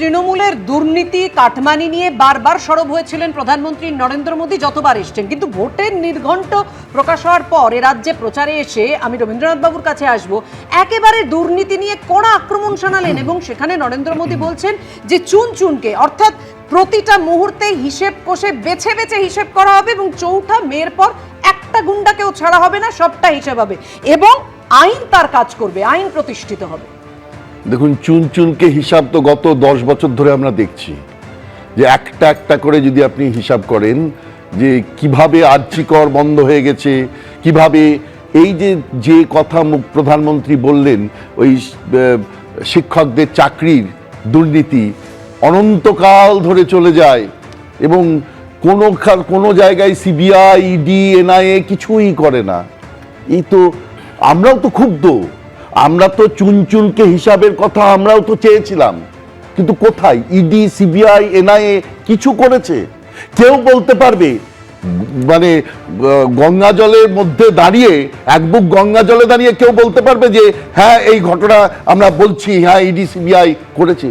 তৃণমূলের দুর্নীতি কাটমানি নিয়ে বারবার সরব হয়েছিলেন প্রধানমন্ত্রী নরেন্দ্র মোদী যতবার এসছেন, কিন্তু ভোটের নির্ঘণ্ট প্রকাশ হওয়ার পর এ রাজ্যে প্রচারে এসে আমি রবীন্দ্রনাথ বাবুর কাছে আসব, একেবারে দুর্নীতি নিয়ে কড়া আক্রমণ শানালেন এবং সেখানে নরেন্দ্র মোদী বলছেন যে চুন চুনকে, অর্থাৎ প্রতিটা মুহূর্তে হিসেব কষে বেছে বেছে হিসেব করা হবে এবং চৌঠা মেয়ের পর একটা গুন্ডাকেও ছাড়া হবে না, সবটা হিসেব হবে এবং আইন তার কাজ করবে, আইন প্রতিষ্ঠিত হবে। দেখুন, চুন চুনকে হিসাব তো গত 10 বছর ধরে আমরা দেখছি যে একটা একটা করে যদি আপনি হিসাব করেন যে কিভাবে আর্যিকর বন্ধ হয়ে গেছে, কিভাবে এই যে কথা প্রধানমন্ত্রী বললেন ওই শিক্ষকদের চাকরির দুর্নীতি অনন্তকাল ধরে চলে যায় এবং কোনো জায়গায় সিবিআই, ইডি, এনআইএ কিছুই করে না। এই তো আমরাও তো ক্ষুব্ধ, আমরা তো চুন চুনকে হিসাবের কথা আমরাও তো চেয়েছিলাম, কিন্তু কোথায় ইডি, সিবিআই, এনআইএ কিছু করেছে? কেউ বলতে পারবে মানে গঙ্গা জলের মধ্যে দাঁড়িয়ে, এক বুক গঙ্গা জলে দাঁড়িয়ে কেউ বলতে পারবে যে হ্যাঁ এই ঘটনা আমরা বলছি, হ্যাঁ ইডি সিবিআই করেছে?